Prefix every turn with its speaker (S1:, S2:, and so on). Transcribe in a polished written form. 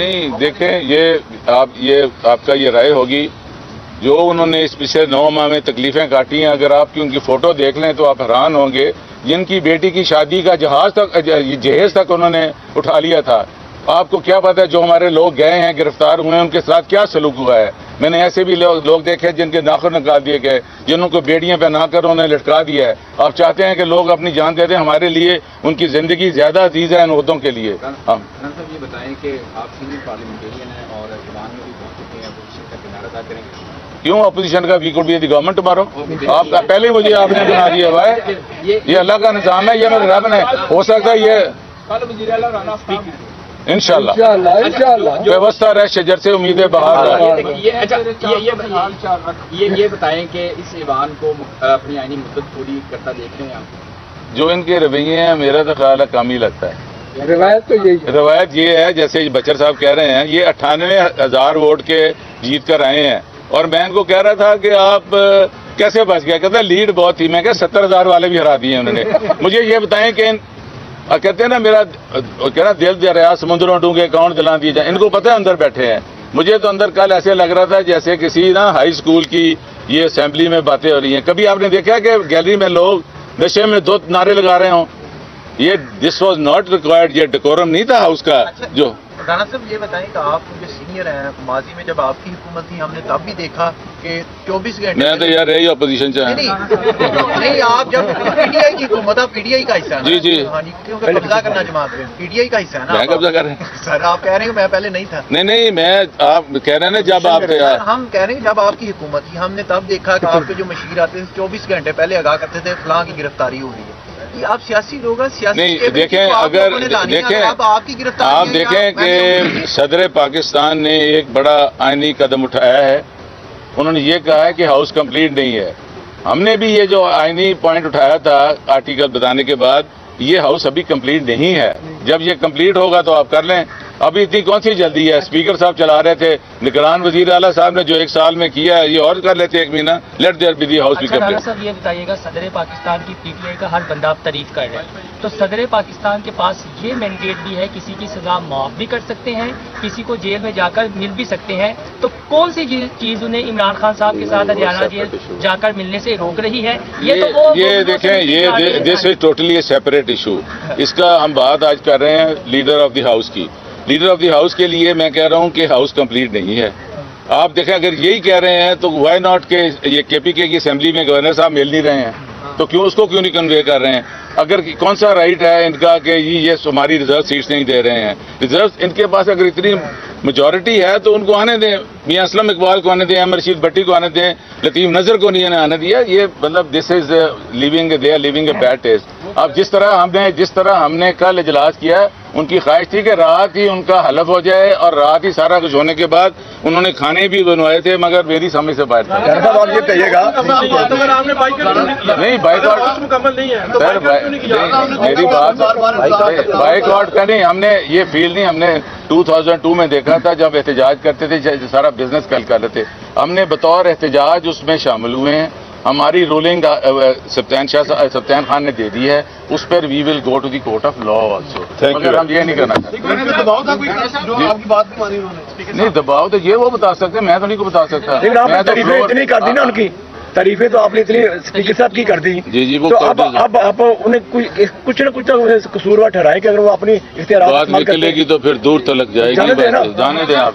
S1: نہیں دیکھیں، یہ آپ کا یہ رائے ہوگی جو انہوں نے اس پچھلے 9 ماہ میں تکلیفیں کاٹی ہیں. اگر آپ کی ان کی فوٹو دیکھ لیں تو آپ حیران ہوں گے. جن کی بیٹی کی شادی کا جہیز تک انہوں نے اٹھا لیا تھا. آپ کو کیا پتا ہے جو ہمارے لوگ گئے ہیں گرفتار ہوئے ہیں ان کے ساتھ کیا سلوک ہوا ہے. میں نے ایسے بھی لوگ دیکھے جن کے ناخن نکال دیے گئے، جنہوں کو بیڑیاں پہنا کر انہیں لٹکا دیا ہے. آپ چاہتے ہیں کہ لوگ اپنی جان دے دیں؟ ہمارے لیے ان کی زندگی زیادہ عزیز ہے ان عہدوں کے لیے.
S2: صاحب یہ بتائیں کہ آپ سینئر پارلیمنٹیرین ہیں اور ایوان میں بھی پہنچ چکے ہیں، اپوزیشن کا کنارہ ادا کریں گے.
S1: کیوں اپوزیشن کا we could be the government مارو؟ آپ کا پہلے ہی مجھے آپ نے بنا دیا ہوا ہے. یہ اللہ کا نظام ہے، یہ میرے رب نے ہو سکتا ہے یہ انشاءاللہ ویوستھا رہ شجر سے امیدیں بہار.
S2: یہ بتائیں کہ اس ایوان کو اپنی آئینی مدت پوری کرتا دیکھ رہے ہیں آپ؟
S1: جو ان کے رویے ہیں میرا تو خیال ہے کام ہی لگتا ہے. روایت یہ ہے جیسے بچر صاحب کہہ رہے ہیں، یہ 98,000 ووٹ کے جیت کر آئے ہیں اور میں ان کو کہہ رہا تھا کہ آپ کیسے بچ گئے. کہتا لیڈ بہت تھی. میں کہ 70,000 والے بھی ہرا دیے انہوں نے. مجھے یہ بتائیں کہ کہتے ہیں نا میرا کہنا دل دریا سمندروں ڈونگے کون دلا دیے جائیں. ان کو پتہ ہے اندر بیٹھے ہیں. مجھے تو اندر کل ایسے لگ رہا تھا جیسے کسی نا ہائی اسکول کی یہ اسمبلی میں باتیں ہو رہی ہیں. کبھی آپ نے دیکھا کہ گیلری میں لوگ نشے میں 2 نعرے لگا رہے ہوں؟ یہ دس واز ناٹ ریکوائرڈ. یہ ڈیکورم نہیں تھا ہاؤس کا. جو
S3: رانا صاحب یہ بتائیں کہ آپ جو سینئر ہیں، ماضی میں جب آپ کی حکومت تھی ہم نے تب بھی دیکھا کہ 24 گھنٹے
S1: میں تو یار رہی اپوزیشن چاہیں.
S3: نہیں آپ جب پی ڈی آئی کی حکومت آپ پی ڈی آئی کا حصہ ہے.
S1: جی
S3: کیونکہ قبضہ کرنا جماعت میں پی ڈی آئی کا حصہ ہے نا.
S1: میں قبضہ کر رہے ہیں
S3: سر؟ آپ کہہ رہے ہیں میں پہلے نہیں تھا.
S1: نہیں میں آپ کہہ رہے ہیں نا جب آپ
S3: ہم کہہ رہے ہیں جب آپ کی حکومت تھی ہم نے تب دیکھا کہ آپ کے جو مشیر آتے تھے 24 گھنٹے پہلے آگاہ کرتے تھے فلاں کی گرفتاری ہو رہی ہے. آپ سیاسی لوگ ہیں،
S1: نہیں دیکھیں اگر آپ دیکھیں کہ صدر پاکستان نے ایک بڑا آئینی قدم اٹھایا ہے. انہوں نے یہ کہا ہے کہ ہاؤس کمپلیٹ نہیں ہے. ہم نے بھی یہ جو آئینی پوائنٹ اٹھایا تھا آرٹیکل بتانے کے بعد، یہ ہاؤس ابھی کمپلیٹ نہیں ہے. جب یہ کمپلیٹ ہوگا تو آپ کر لیں. ابھی اتنی کون سی جلدی ہے؟ اسپیکر صاحب چلا رہے تھے. نگران وزیر اعلیٰ صاحب نے جو 1 سال میں کیا ہے یہ اور کر لیتے 1 مہینہ. Let there be the house بھی کمپلیٹ.
S4: صاحب یہ بتائیے گا صدر پاکستان کی پی ٹی آئی کا ہر بندہ آپ تعریف کر رہے ہیں، تو صدر پاکستان کے پاس یہ مینڈیٹ بھی ہے کسی کی سزا معاف بھی کر سکتے ہیں، کسی کو جیل میں جا کر مل بھی سکتے ہیں. تو کون سی چیز انہیں عمران خان صاحب کے ساتھ ہریانہ جیل جا کر ملنے سے روک رہی ہے؟
S1: یہ دیکھیں یہ this is totally a separate issue. اس کا ہم بات آج کر رہے ہیں لیڈر آف دی ہاؤس کی. لیڈر آف دی ہاؤس کے لیے میں کہہ رہا ہوں کہ ہاؤس کمپلیٹ نہیں ہے. آپ دیکھیں اگر یہی کہہ رہے ہیں تو وائی ناٹ کہ یہ کے پی کے کی اسمبلی میں گورنر صاحب مل نہیں رہے ہیں تو کیوں اس کو کیوں نہیں کنوے کر رہے ہیں؟ اگر کون سا رائٹ ہے ان کا کہ یہ ہماری ریزرو سیٹس نہیں دے رہے ہیں؟ ریزرو ان کے پاس اگر اتنی میجورٹی ہے تو ان کو آنے دیں. میاں اسلم اقبال کو آنے دیں، احمد رشید بھٹی کو آنے دیں، لطیف نظر کو نہیں آنے دیا. یہ مطلب this is living they are living a bad taste. اب جس طرح ہم نے کل اجلاس کیا، ان کی خواہش تھی کہ رات ہی ان کا حلف ہو جائے اور رات ہی سارا کچھ ہونے کے بعد انہوں نے کھانے بھی بنوائے تھے مگر میری سمجھ سے باہر تھا.
S5: آپ یہ کہیے گا
S1: نہیں بائک آؤٹ سر، میری بات بائک آؤٹ کا نہیں. ہم نے یہ فیل نہیں، ہم نے 2002 میں دیکھا تھا جب احتجاج کرتے تھے سارا بزنس کل کر لیتے. ہم نے بطور احتجاج اس میں شامل ہوئے ہیں. ہماری رولنگ سبطین خان نے دے دی ہے. اس پر we will go to the court of law also. مگر ہم یہ نہیں کرنا چاہتے. نہیں دباؤ تو یہ وہ بتا سکتے ہیں، میں تو نہیں کو بتا سکتا.
S5: تعریفیں اتنی کر دی نا ان کی، تعریفیں تو آپ نے اتنی اسپیکر صاحب کی کر دی.
S1: جی وہ
S5: اب آپ انہیں کچھ نہ کچھ قصوروار ٹھہرائے کہ اگر وہ اپنی اختیارات
S1: نکلے گی تو پھر دور تلک جائے گی. جانے دیں آپ.